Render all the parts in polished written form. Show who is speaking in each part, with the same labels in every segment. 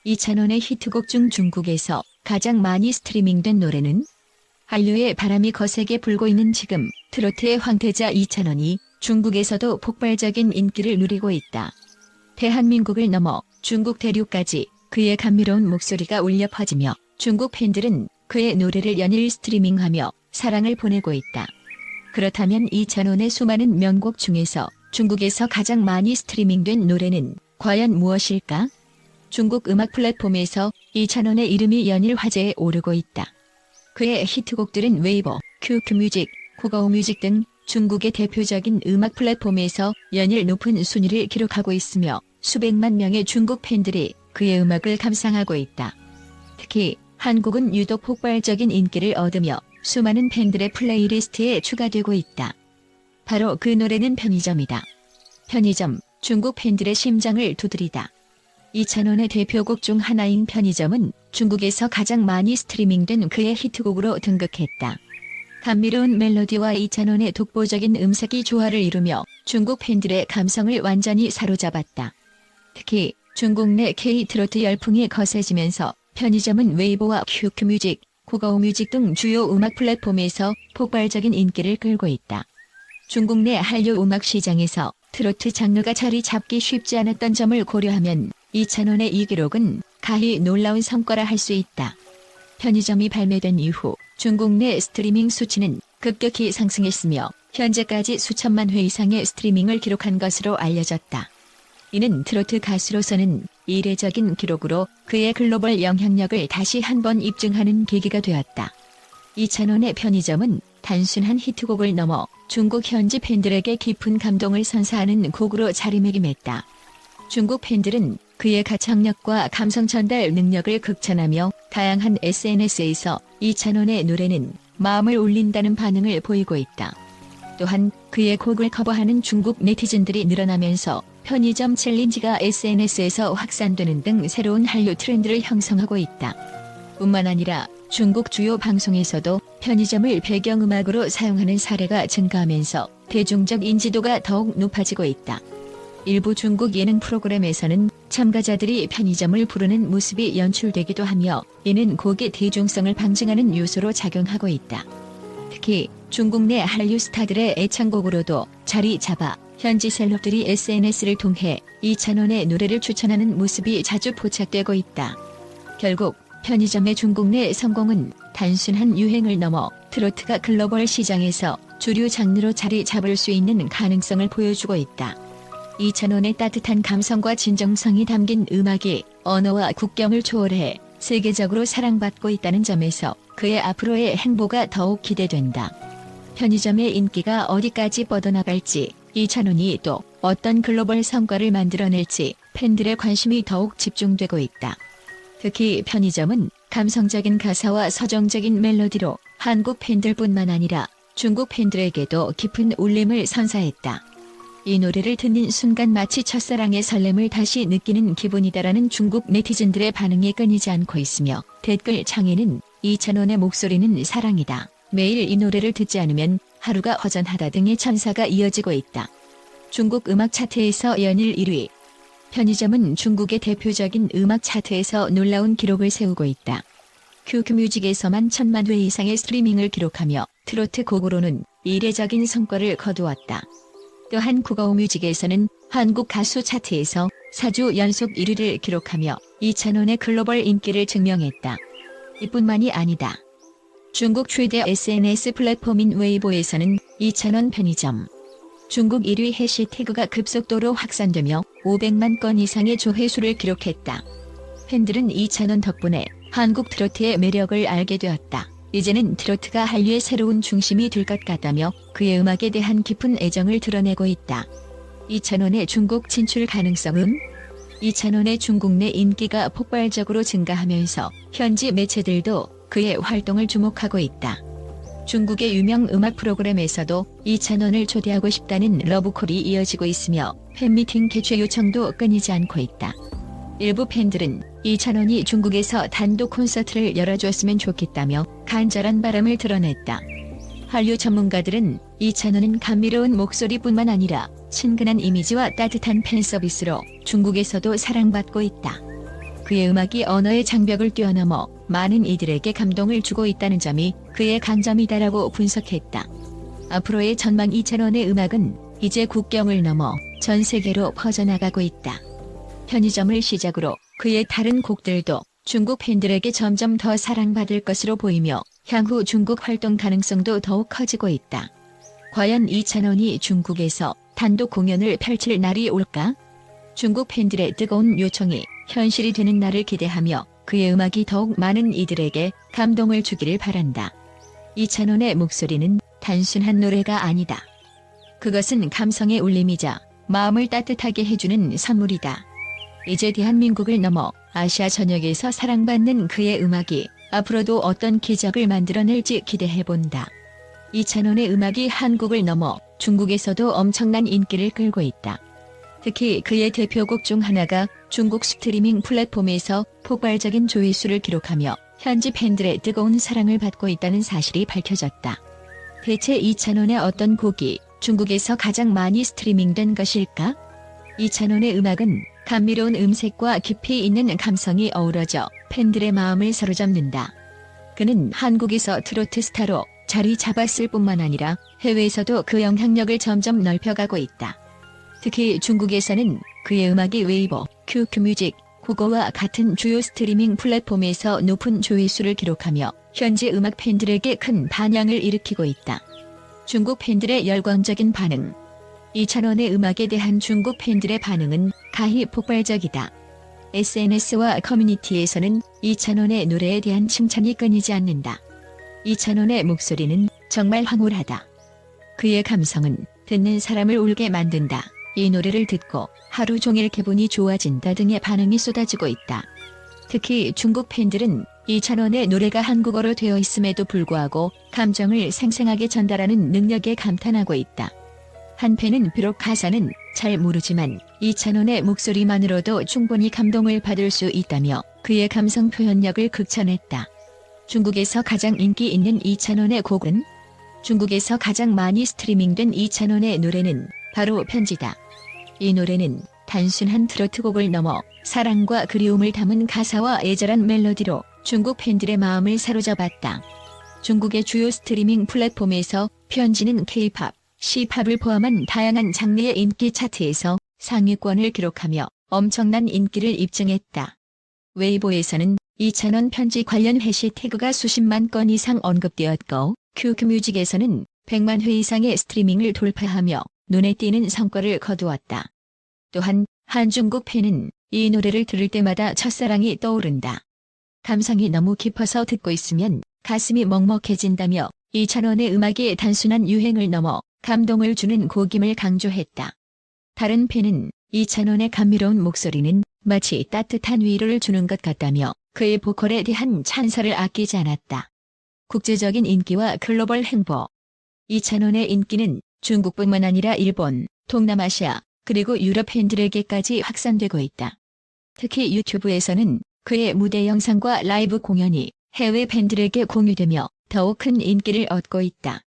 Speaker 1: 이찬원의 히트곡 중 중국에서 가장 많이 스트리밍된 노래는? 한류의 바람이 거세게 불고 있는 지금 트로트의 황태자 이찬원이 중국에서도 폭발적인 인기를 누리고 있다. 대한민국을 넘어 중국 대륙까지 그의 감미로운 목소리가 울려 퍼지며 중국 팬들은 그의 노래를 연일 스트리밍하며 사랑을 보내고 있다. 그렇다면 이찬원의 수많은 명곡 중에서 중국에서 가장 많이 스트리밍된 노래는 과연 무엇일까? 중국 음악 플랫폼에서 이찬원의 이름이 연일 화제에 오르고 있다. 그의 히트곡들은 웨이버, QQ뮤직, 쿠거우뮤직 등 중국의 대표적인 음악 플랫폼에서 연일 높은 순위를 기록하고 있으며 수백만 명의 중국 팬들이 그의 음악을 감상하고 있다. 특히 한국은 유독 폭발적인 인기를 얻으며 수많은 팬들의 플레이리스트에 추가되고 있다. 바로 그 노래는 편의점이다. 편의점, 중국 팬들의 심장을 두드리다. 이찬원의 대표곡 중 하나인 편의점은 중국에서 가장 많이 스트리밍된 그의 히트곡으로 등극했다. 감미로운 멜로디와 이찬원의 독보적인 음색이 조화를 이루며 중국 팬들의 감성을 완전히 사로잡았다. 특히 중국 내 K-트로트 열풍이 거세지면서 편의점은 웨이보와 QQ뮤직, 쿠거우뮤직 등 주요 음악 플랫폼에서 폭발적인 인기를 끌고 있다. 중국 내 한류 음악 시장에서 트로트 장르가 자리 잡기 쉽지 않았던 점을 고려하면 이찬원의 이 기록은 가히 놀라운 성과라 할 수 있다. 편의점이 발매된 이후 중국 내 스트리밍 수치는 급격히 상승했으며 현재까지 수천만 회 이상의 스트리밍을 기록한 것으로 알려졌다. 이는 트로트 가수로서는 이례적인 기록으로 그의 글로벌 영향력을 다시 한번 입증하는 계기가 되었다. 이찬원의 편의점은 단순한 히트곡을 넘어 중국 현지 팬들에게 깊은 감동을 선사하는 곡으로 자리매김했다. 중국 팬들은 그의 가창력과 감성 전달 능력을 극찬하며 다양한 SNS에서 이찬원의 노래는 마음을 울린다는 반응을 보이고 있다. 또한 그의 곡을 커버하는 중국 네티즌들이 늘어나면서 편의점 챌린지가 SNS에서 확산되는 등 새로운 한류 트렌드를 형성하고 있다. 뿐만 아니라 중국 주요 방송에서도 편의점을 배경음악으로 사용하는 사례가 증가하면서 대중적 인지도가 더욱 높아지고 있다. 일부 중국 예능 프로그램에서는 참가자들이 편의점을 부르는 모습이 연출되기도 하며 이는 곡의 대중성을 방증하는 요소로 작용하고 있다. 특히 중국 내 한류 스타들의 애창곡으로도 자리 잡아 현지 셀럽들이 SNS를 통해 이찬원의 노래를 추천하는 모습이 자주 포착되고 있다. 결국 편의점의 중국 내 성공은 단순한 유행을 넘어 트로트가 글로벌 시장에서 주류 장르로 자리 잡을 수 있는 가능성을 보여주고 있다. 이찬원의 따뜻한 감성과 진정성이 담긴 음악이 언어와 국경을 초월해 세계적으로 사랑받고 있다는 점에서 그의 앞으로의 행보가 더욱 기대된다. 편의점의 인기가 어디까지 뻗어나갈지, 이찬원이 또 어떤 글로벌 성과를 만들어낼지 팬들의 관심이 더욱 집중되고 있다. 특히 편의점은 감성적인 가사와 서정적인 멜로디로 한국 팬들뿐만 아니라 중국 팬들에게도 깊은 울림을 선사했다. 이 노래를 듣는 순간 마치 첫사랑의 설렘을 다시 느끼는 기분이다라는 중국 네티즌들의 반응이 끊이지 않고 있으며 댓글 창에는 이찬원의 목소리는 사랑이다. 매일 이 노래를 듣지 않으면 하루가 허전하다 등의 찬사가 이어지고 있다. 중국 음악 차트에서 연일 1위. 편의점은 중국의 대표적인 음악 차트에서 놀라운 기록을 세우고 있다. QQ뮤직에서만 1000만 회 이상의 스트리밍을 기록하며 트로트 곡으로는 이례적인 성과를 거두었다. 또한 쿠거우뮤직에서는 한국 가수 차트에서 4주 연속 1위를 기록하며 이찬원의 글로벌 인기를 증명했다. 이뿐만이 아니다. 중국 최대 SNS 플랫폼인 웨이보에서는 이찬원 편의점 중국 1위 해시태그가 급속도로 확산되며 500만 건 이상의 조회수를 기록했다. 팬들은 이찬원 덕분에 한국 트로트의 매력을 알게 되었다. 이제는 트로트가 한류의 새로운 중심이 될 것 같다며 그의 음악에 대한 깊은 애정을 드러내고 있다. 이찬원의 중국 진출 가능성은? 이찬원의 중국 내 인기가 폭발적으로 증가하면서 현지 매체들도 그의 활동을 주목하고 있다. 중국의 유명 음악 프로그램에서도 이찬원을 초대하고 싶다는 러브콜이 이어지고 있으며 팬미팅 개최 요청도 끊이지 않고 있다. 일부 팬들은 이찬원이 중국에서 단독 콘서트를 열어줬으면 좋겠다며 간절한 바람을 드러냈다. 한류 전문가들은 이찬원은 감미로운 목소리뿐만 아니라 친근한 이미지와 따뜻한 팬 서비스로 중국에서도 사랑받고 있다. 그의 음악이 언어의 장벽을 뛰어넘어 많은 이들에게 감동을 주고 있다는 점이 그의 강점이다라고 분석했다. 앞으로의 전망. 이찬원의 음악은 이제 국경을 넘어 전 세계로 퍼져나가고 있다. 편의점을 시작으로 그의 다른 곡들도 중국 팬들에게 점점 더 사랑받을 것으로 보이며 향후 중국 활동 가능성도 더욱 커지고 있다. 과연 이찬원이 중국에서 단독 공연을 펼칠 날이 올까? 중국 팬들의 뜨거운 요청이 현실이 되는 날을 기대하며 그의 음악이 더욱 많은 이들에게 감동을 주기를 바란다. 이찬원의 목소리는 단순한 노래가 아니다. 그것은 감성의 울림이자 마음을 따뜻하게 해주는 선물이다. 이제 대한민국을 넘어 아시아 전역에서 사랑받는 그의 음악이 앞으로도 어떤 기적을 만들어낼지 기대해본다. 이찬원의 음악이 한국을 넘어 중국에서도 엄청난 인기를 끌고 있다. 특히 그의 대표곡 중 하나가 중국 스트리밍 플랫폼에서 폭발적인 조회수를 기록하며 현지 팬들의 뜨거운 사랑을 받고 있다는 사실이 밝혀졌다. 대체 이찬원의 어떤 곡이 중국에서 가장 많이 스트리밍된 것일까? 이찬원의 음악은 감미로운 음색과 깊이 있는 감성이 어우러져 팬들의 마음을 사로잡는다. 그는 한국에서 트로트 스타로 자리 잡았을 뿐만 아니라 해외에서도 그 영향력을 점점 넓혀가고 있다. 특히 중국에서는 그의 음악이 웨이보, QQ뮤직, 구고와 같은 주요 스트리밍 플랫폼에서 높은 조회수를 기록하며 현지 음악 팬들에게 큰 반향을 일으키고 있다. 중국 팬들의 열광적인 반응. 이찬원의 음악에 대한 중국 팬들의 반응은 가히 폭발적이다. SNS와 커뮤니티에서는 이찬원의 노래에 대한 칭찬이 끊이지 않는다. 이찬원의 목소리는 정말 황홀하다. 그의 감성은 듣는 사람을 울게 만든다. 이 노래를 듣고 하루 종일 기분이 좋아진다 등의 반응이 쏟아지고 있다. 특히 중국 팬들은 이찬원의 노래가 한국어로 되어 있음에도 불구하고 감정을 생생하게 전달하는 능력에 감탄하고 있다. 한 팬은 비록 가사는 잘 모르지만 이찬원의 목소리만으로도 충분히 감동을 받을 수 있다며 그의 감성 표현력을 극찬했다. 중국에서 가장 인기 있는 이찬원의 곡은? 중국에서 가장 많이 스트리밍된 이찬원의 노래는 바로 편지다. 이 노래는 단순한 트로트곡을 넘어 사랑과 그리움을 담은 가사와 애절한 멜로디로 중국 팬들의 마음을 사로잡았다. 중국의 주요 스트리밍 플랫폼에서 편지는 K-팝, C-팝을 포함한 다양한 장르의 인기 차트에서 상위권을 기록하며 엄청난 인기를 입증했다. 웨이보에서는 이찬원 편지 관련 해시태그가 수십만 건 이상 언급되었고 QQ뮤직에서는 100만 회 이상의 스트리밍을 돌파하며 눈에 띄는 성과를 거두었다. 또한 한중국 팬은 이 노래를 들을 때마다 첫사랑이 떠오른다. 감성이 너무 깊어서 듣고 있으면 가슴이 먹먹해진다며 이찬원의 음악이 단순한 유행을 넘어 감동을 주는 곡임을 강조했다. 다른 팬은 이찬원의 감미로운 목소리는 마치 따뜻한 위로를 주는 것 같다며 그의 보컬에 대한 찬사를 아끼지 않았다. 국제적인 인기와 글로벌 행보. 이찬원의 인기는 중국뿐만 아니라 일본, 동남아시아, 그리고 유럽 팬들에게까지 확산되고 있다. 특히 유튜브에서는 그의 무대 영상과 라이브 공연이 해외 팬들에게 공유되며 더욱 큰 인기를 얻고 있다.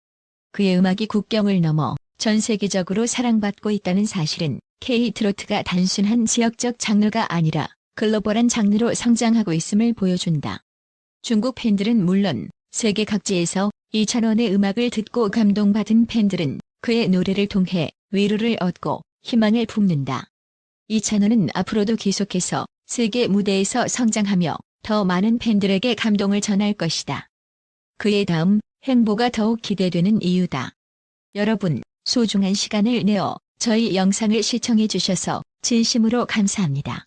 Speaker 1: 그의 음악이 국경을 넘어 전 세계적으로 사랑받고 있다는 사실은 K-트로트가 단순한 지역적 장르가 아니라 글로벌한 장르로 성장하고 있음을 보여준다. 중국 팬들은 물론 세계 각지에서 이찬원의 음악을 듣고 감동받은 팬들은 그의 노래를 통해 위로를 얻고 희망을 품는다. 이찬원은 앞으로도 계속해서 세계 무대에서 성장하며 더 많은 팬들에게 감동을 전할 것이다. 그의 다음 행보가 더욱 기대되는 이유다. 여러분, 소중한 시간을 내어 저희 영상을 시청해 주셔서 진심으로 감사합니다.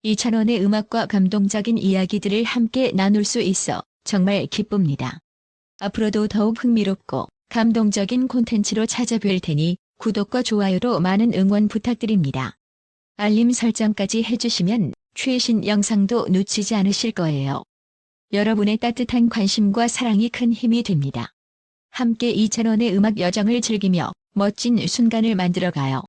Speaker 1: 이찬원의 음악과 감동적인 이야기들을 함께 나눌 수 있어 정말 기쁩니다. 앞으로도 더욱 흥미롭고 감동적인 콘텐츠로 찾아뵐 테니 구독과 좋아요로 많은 응원 부탁드립니다. 알림 설정까지 해주시면 최신 영상도 놓치지 않으실 거예요. 여러분의 따뜻한 관심과 사랑이 큰 힘이 됩니다. 함께 이찬원의 음악 여정을 즐기며 멋진 순간을 만들어가요.